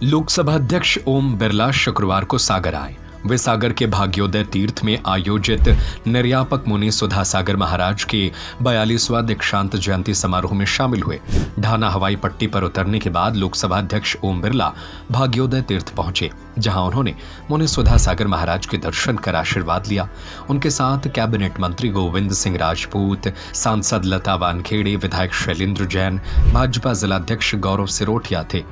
लोकसभा अध्यक्ष ओम बिरला शुक्रवार को सागर आए। वे सागर के भाग्योदय तीर्थ में आयोजित निर्यापक मुनि सुधा सागर महाराज के 42वां दीक्षांत जयंती समारोह में शामिल हुए। ढाना हवाई पट्टी पर उतरने के बाद लोकसभा अध्यक्ष ओम बिरला भाग्योदय तीर्थ पहुंचे, जहां उन्होंने मुनि सुधा सागर महाराज के दर्शन कर आशीर्वाद लिया। उनके साथ कैबिनेट मंत्री गोविंद सिंह राजपूत, सांसद लता वानखेड़े, विधायक शैलेंद्र जैन, भाजपा जिलाध्यक्ष गौरव सिरोठिया थे।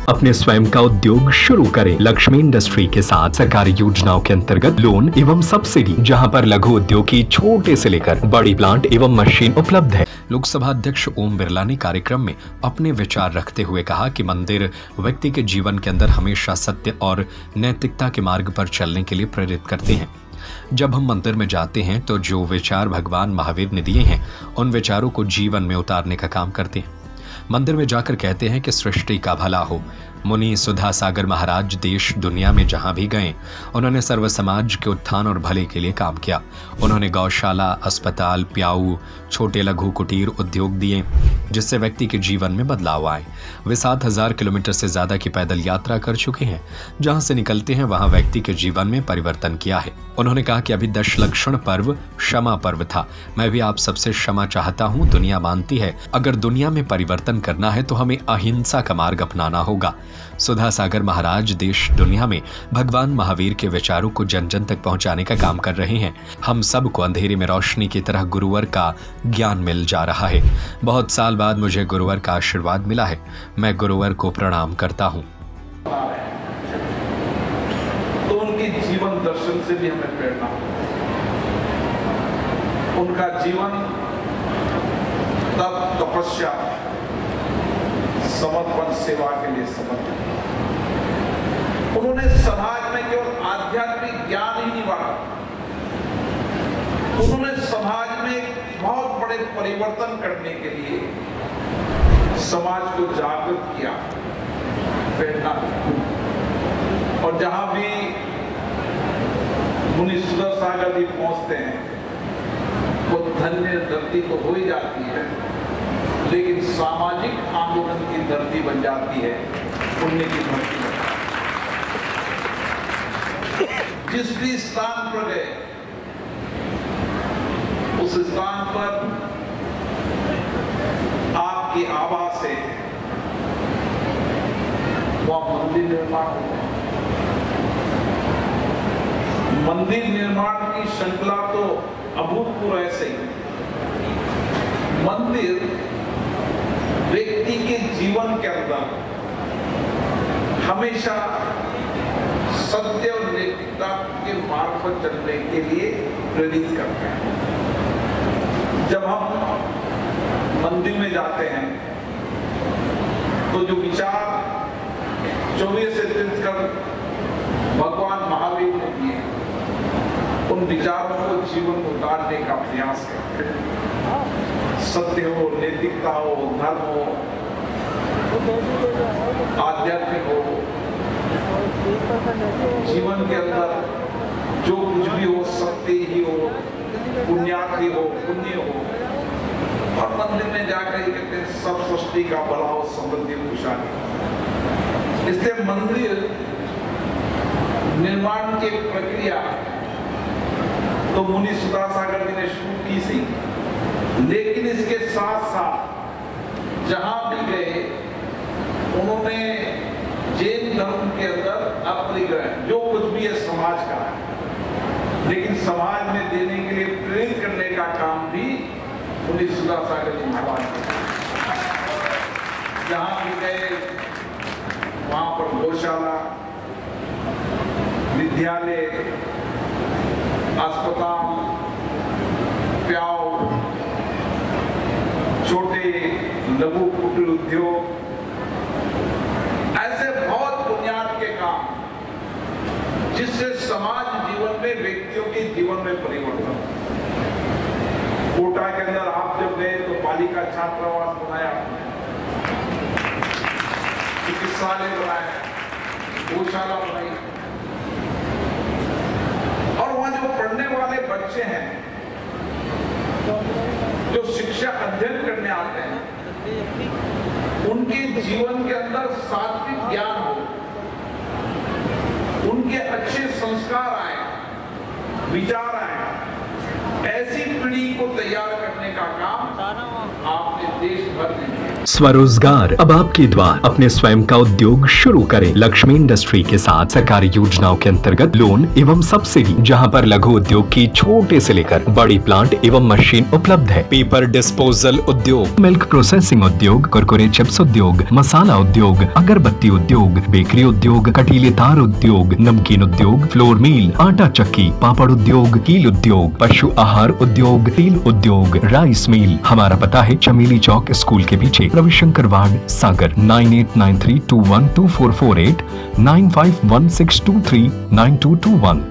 अपने स्वयं का उद्योग शुरू करें। लक्ष्मी इंडस्ट्री के साथ सरकारी योजनाओं के अंतर्गत लोन एवं सब्सिडी, जहां पर लघु उद्योग की छोटे से लेकर बड़ी प्लांट एवं मशीन उपलब्ध है। लोकसभा अध्यक्ष ओम बिरला ने कार्यक्रम में अपने विचार रखते हुए कहा कि मंदिर व्यक्ति के जीवन के अंदर हमेशा सत्य और नैतिकता के मार्ग पर चलने के लिए प्रेरित करते हैं। जब हम मंदिर में जाते हैं तो जो विचार भगवान महावीर ने दिए हैं, उन विचारों को जीवन में उतारने का काम करते हैं। मंदिर में जाकर कहते हैं कि सृष्टि का भला हो। मुनि सुधा सागर महाराज देश दुनिया में जहां भी गए, उन्होंने सर्व समाज के उत्थान और भले के लिए काम किया। उन्होंने गौशाला, अस्पताल, प्याऊ, छोटे लघु कुटीर उद्योग दिए, जिससे व्यक्ति के जीवन में बदलाव आए। वे 7000 किलोमीटर से ज्यादा की पैदल यात्रा कर चुके हैं। जहां से निकलते हैं वहां व्यक्ति के जीवन में परिवर्तन किया है। उन्होंने कहा कि अभी दशलक्षण पर्व क्षमा पर्व था। मैं भी आप सबसे क्षमा चाहता हूं। दुनिया मानती है अगर दुनिया में परिवर्तन करना है तो हमें अहिंसा का मार्ग अपनाना होगा। सुधा सागर महाराज देश दुनिया में भगवान महावीर के विचारों को जन जन तक पहुंचाने का काम कर रहे हैं। हम सबको अंधेरे में रोशनी की तरह गुरुवर का ज्ञान मिल जा रहा है। बहुत साल बाद मुझे गुरुवर का आशीर्वाद मिला है। मैं गुरुवर को प्रणाम करता हूँ। तो उनके जीवन दर्शन से भी हमें प्रेरणा, उनका जीवन तप, तपस्या, समर्पण, सेवा के लिए समर्पित। उन्होंने समाज में केवल आध्यात्मिक ज्ञान ही नहीं बांटा, उन्होंने समाज में बहुत बड़े परिवर्तन करने के लिए समाज को जागृत किया, प्रेरणा दी। और जहां भी मुनि सुधा सागर जी पहुंचते हैं, वो धन्य धरती तो हो ही जाती है, लेकिन सामाजिक आंदोलन की धरती बन जाती है, पुण्य की धरती बन जाती है। जिस भी स्थान पर गए, उस स्थान पर आपकी आवाज से वह मंदिर निर्माण हो। मंदिर निर्माण की श्रृंखला तो अभूतपूर्व ऐसे ही। मंदिर व्यक्ति के जीवन के अंदर हमेशा सत्य और नैतिकता के मार्ग पर चलने के लिए प्रेरित करते हैं। जब हम मंदिर में जाते हैं तो जो विचार 24 से 30 कर भगवान महावीर ने दिए, उन विचारों को जीवन में उतारने का प्रयास करते हैं। सत्य हो, नैतिकता हो, धर्म हो, आध्यात्मिक हो, जीवन के अंदर जो कुछ भी हो, सत्य ही हो, पुण्यार्थी हो, पुण्य हो। और मंदिर में जाकर ही कहते हैं सब सृष्टि का भला हो, समृद्धि, खुशहाली। इसलिए मंदिर निर्माण की प्रक्रिया तो मुनि सुधा सागर जी ने शुरू की थी, लेकिन इसके साथ साथ जहां भी गए, उन्होंने जैन धर्म के अंदर अपरिग्रह, जो कुछ भी है समाज का है, लेकिन समाज में देने के लिए प्रेरित करने का काम भी मुनि सुधा सागर जी महाराज ने। जहां भी गए वहां पर गौशाला, विद्यालय, अस्पताल, प्याऊ, छोटे लघु कुटीर उद्योग, ऐसे बहुत बुनियाद के काम जिससे समाज जीवन में, व्यक्तियों के जीवन में परिवर्तन। कोटा के अंदर आप जब गए तो बालिका छात्रावास बनाया, चिकित्सालय बनाया, गौशाला बनाई, और वहां जो पढ़ने वाले बच्चे हैं, जो शिक्षा अध्ययन करने आते हैं, उनके जीवन के अंदर सात्विक विचार आए, ऐसी पीढ़ी को तैयार करने का काम आपने देश भर में किया। स्वरोजगार अब आपके द्वार। अपने स्वयं का उद्योग शुरू करें। लक्ष्मी इंडस्ट्री के साथ सरकारी योजनाओं के अंतर्गत लोन एवं सब्सिडी, जहां पर लघु उद्योग की छोटे से लेकर बड़ी प्लांट एवं मशीन उपलब्ध है। पेपर डिस्पोजल उद्योग, मिल्क प्रोसेसिंग उद्योग, कुरकुरे चिप्स उद्योग, मसाला उद्योग, अगरबत्ती उद्योग, बेकरी उद्योग, कटीले तार उद्योग, नमकीन उद्योग, फ्लोर मिल, आटा चक्की, पापड़ उद्योग, कील उद्योग, पशु आहार उद्योग, तेल उद्योग, राइस मिल। हमारा पता है चमेली चौक स्कूल के पीछे, रविशंकर वार्ड, सागर। 9893212448, 9516239221,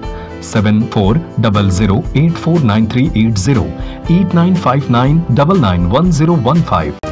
7400849380, 8959991015।